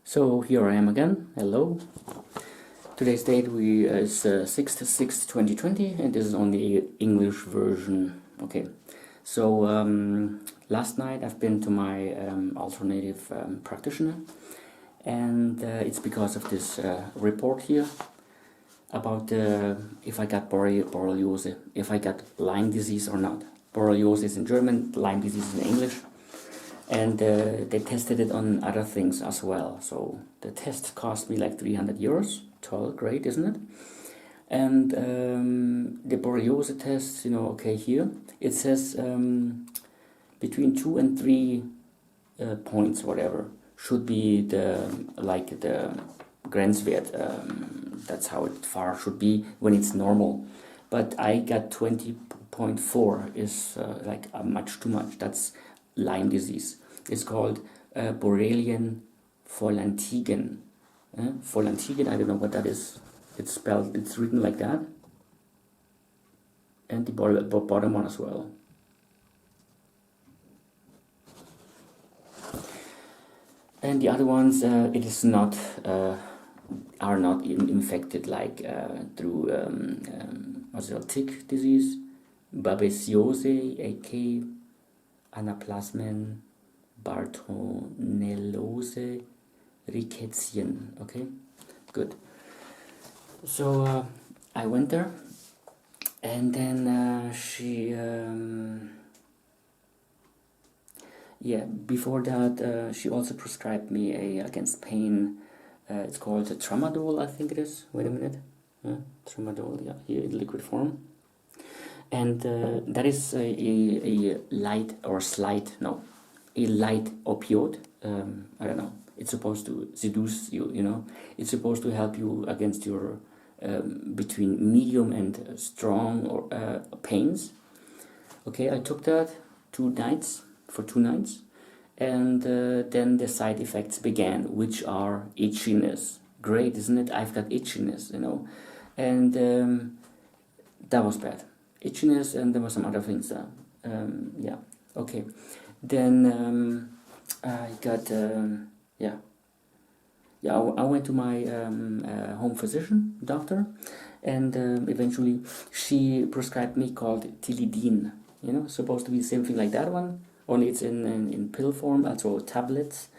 So here I am again. Hello. Today's date is 6/6/2020, and this is on the English version. Okay. So last night I've been to my alternative practitioner, and it's because of this report here about if I got borreliose, if I got Lyme disease or not. Borreliose is in German, Lyme disease in English. And they tested it on other things as well. So the test cost me like 300 euros. Toll, great, isn't it? And the borreliose test, okay, here it says between 2 and 3 points, whatever, should be the Grenzwert. That's how it far should be when it's normal. But I got 20.4 is much too much. That's Lyme disease. It's called Borrelian Volantigen. Volantigen, I don't know what that is. It's written like that. And the bottom one as well. And the other ones, it is not are not infected like through tick disease, Babesiose, AK, Anaplasmen, Bartonellose, Rickettsia. Okay, good. So I went there, and then she, before that, she also prescribed me against pain. It's called tramadol, I think it is. Wait a minute. Tramadol, yeah, here in liquid form. And that is a light opioid. I don't know. It's supposed to seduce you, It's supposed to help you against your between medium and strong or pains. Okay, I took that for 2 nights, and then the side effects began, which are itchiness. Great, isn't it? I've got itchiness, and that was bad. Itchiness, and there were some other things there. Okay. Then I got I went to my home physician doctor, and eventually she prescribed me called Tilidin. Supposed to be something like that one, only it's in pill form, also tablets,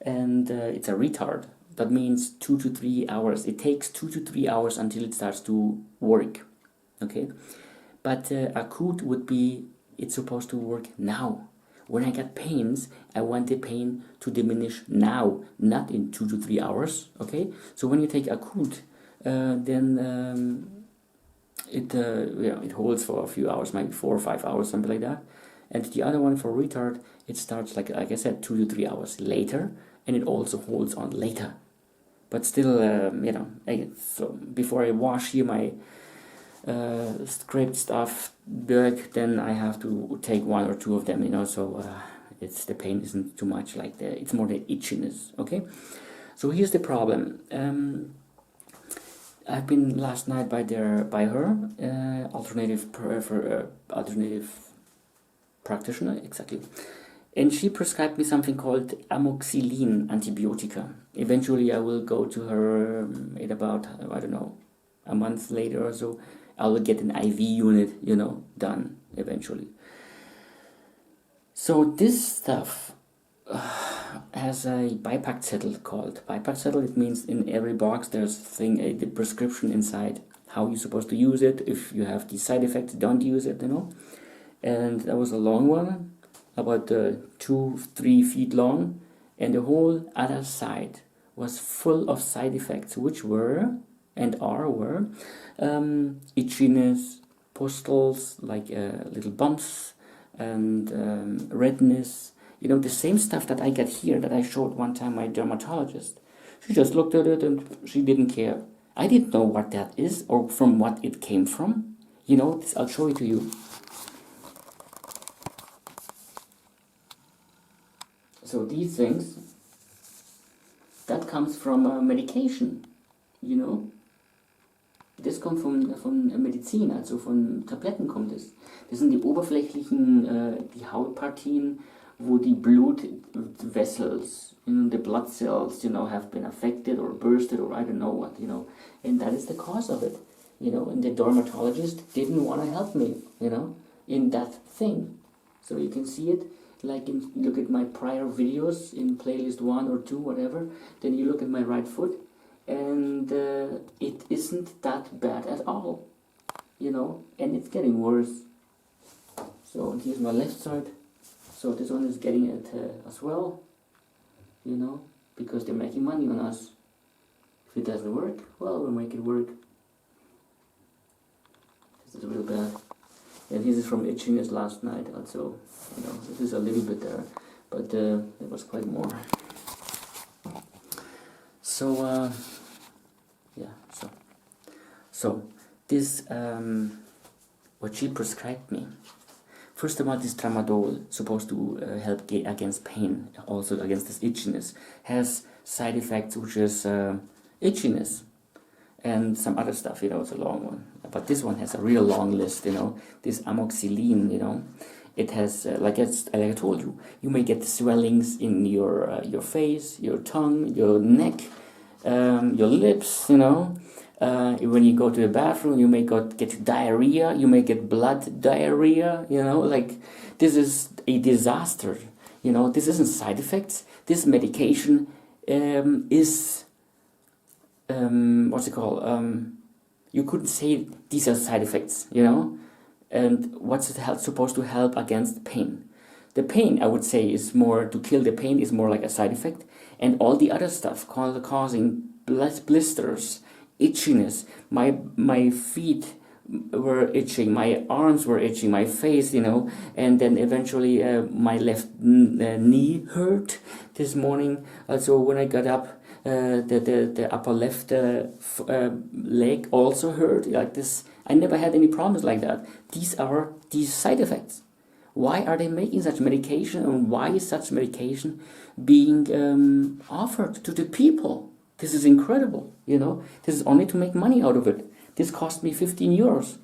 and it's a retard. That means 2 to 3 hours. It takes 2 to 3 hours until it starts to work. Okay. But acute would be, it's supposed to work now. When I get pains, I want the pain to diminish now, not in 2 to 3 hours. Okay, so when you take acute, then it holds for a few hours, maybe 4 or 5 hours, something like that. And the other one for retard, it starts like I said, 2 to 3 hours later, and it also holds on later. But still, so before I wash here my scraped stuff back, then I have to take 1 or 2 of them, so it's the pain isn't too much like it's more the itchiness. Okay, so here's the problem. I've been last night by her alternative practitioner, exactly, and she prescribed me something called amoxicillin antibiotica. Eventually I will go to her in about, I don't know, a month later or so. I will get an IV unit, done eventually. So this stuff has a Beipackzettel called. Beipackzettel, it means in every box there's the prescription inside, how you're supposed to use it. If you have the side effects, don't use it, And that was a long one, about 2-3 feet long, and the whole other side was full of side effects, which were itchiness, pustules, like little bumps, and redness. The same stuff that I got here that I showed one time my dermatologist. She just looked at it and she didn't care. I didn't know what that is or from what it came from. I'll show it to you. So these things, that comes from medication, Das kommt von Medizin, also von Tabletten kommt es. Das sind die oberflächlichen, die Hautpartien, wo die Blutvessels, the blood cells, have been affected or bursted or I don't know what, and that is the cause of it, and the dermatologist didn't want to help me, in that thing. So you can see it, like look at my prior videos in playlist 1 or 2, whatever, then you look at my right foot, and it isn't that bad at all, and it's getting worse. So here's my left side. So this one is getting it as well, because they're making money on us. If it doesn't work, well, we'll make it work. This is real bad. And this is from Itchness last night also. This is a little bit there, but there was quite more. So, so this, what she prescribed me. First of all, this tramadol, supposed to help against pain, also against this itchiness, has side effects which is itchiness and some other stuff, it's a long one. But this one has a real long list, this amoxicillin, it has, like I told you, you may get swellings in your face, your tongue, your neck, your lips, when you go to the bathroom, you may get diarrhea, you may get blood diarrhea, like this is a disaster, this isn't side effects. This medication is, what's it called, you couldn't say these are side effects, and what's it supposed to help against pain? The pain, I would say, is more, to kill the pain is more like a side effect, and all the other stuff causing blisters, itchiness, my feet were itching, my arms were itching, my face, and then eventually my left knee hurt this morning. Also, when I got up, the upper left leg also hurt, like this. I never had any problems like that. These are these side effects. Why are they making such medication, and why is such medication being offered to the people? This is incredible, This is only to make money out of it. This cost me 15 euros,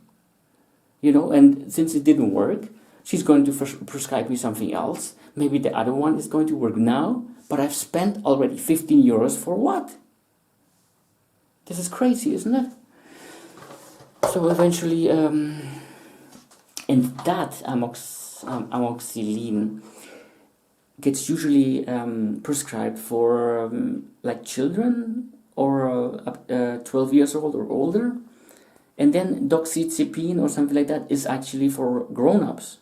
and since it didn't work, she's going to prescribe me something else. Maybe the other one is going to work now, but I've spent already 15 euros for what? This is crazy, isn't it? So eventually, and that amoxicillin gets usually prescribed for like children or 12 years old or older, and then doxycycline or something like that is actually for grown-ups.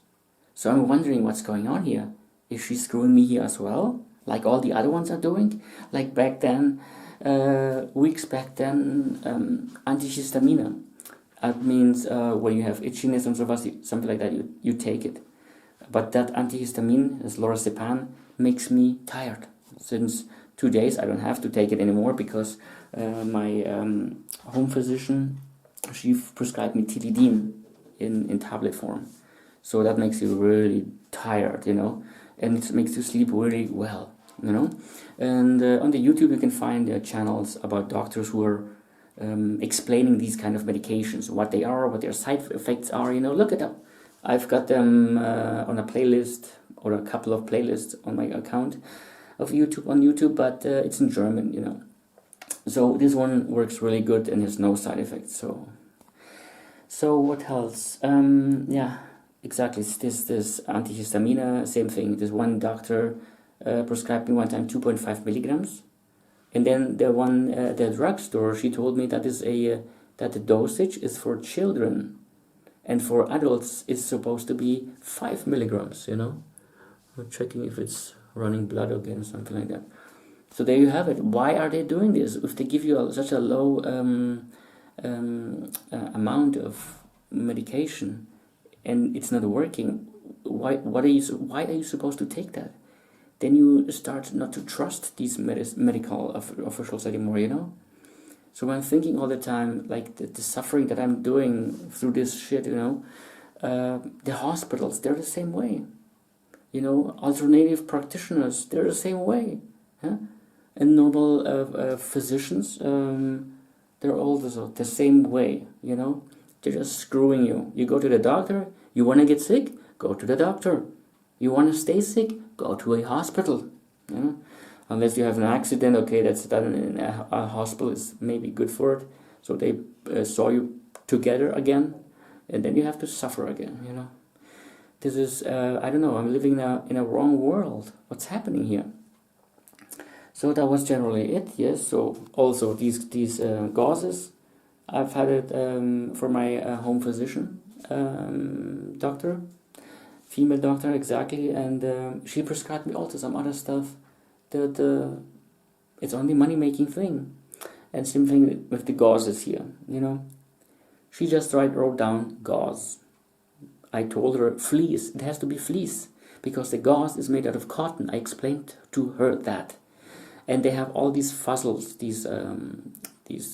So I'm wondering what's going on here. Is she screwing me here as well, like all the other ones are doing? Like back then, weeks back then, antihistamine. That means when you have itchiness and something like that, you take it. But that antihistamine, this lorazepam, makes me tired. Since 2 days, I don't have to take it anymore because my home physician, she prescribed me Tilidin in tablet form. So that makes you really tired, and it makes you sleep really well, And on the YouTube, you can find channels about doctors who are explaining these kind of medications, what they are, what their side effects are, look it up. I've got them on a playlist or a couple of playlists on my account of YouTube, but it's in German, So this one works really good and has no side effects. So what else? Yeah, exactly. This antihistamine, same thing. This one doctor prescribed me one time 2.5 milligrams, and then the drugstore, she told me that that the dosage is for children. And for adults, it's supposed to be 5 milligrams, I'm checking if it's running blood again or something like that. So there you have it. Why are they doing this? If they give you such a low amount of medication and it's not working, why are you supposed to take that? Then you start not to trust these medical officials anymore, So I'm thinking all the time, like the suffering that I'm doing through this shit, the hospitals, they're the same way. Alternative practitioners, they're the same way. Huh? And normal physicians, they're all the same way, They're just screwing you. You go to the doctor, you want to get sick, go to the doctor. You want to stay sick, go to a hospital, you know. Unless you have an accident, okay, that's done in a hospital is maybe good for it. So they saw you together again, and then you have to suffer again, you know. This is, I don't know, I'm living in a wrong world. What's happening here? So that was generally it, yes. So also these gauzes, I've had it for my home physician doctor, female doctor exactly, and she prescribed me also some other stuff that it's only money-making thing. And same thing with the gauzes here, you know. She just wrote down gauze. I told her fleece, it has to be fleece, because the gauze is made out of cotton. I explained to her that. And they have all these fuzzles, these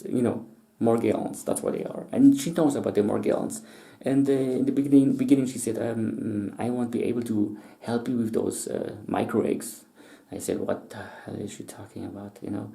you know, morgellons, that's what they are. And she knows about the morgellons. And in the beginning she said, I won't be able to help you with those micro eggs. I said, what the hell is she talking about, you know?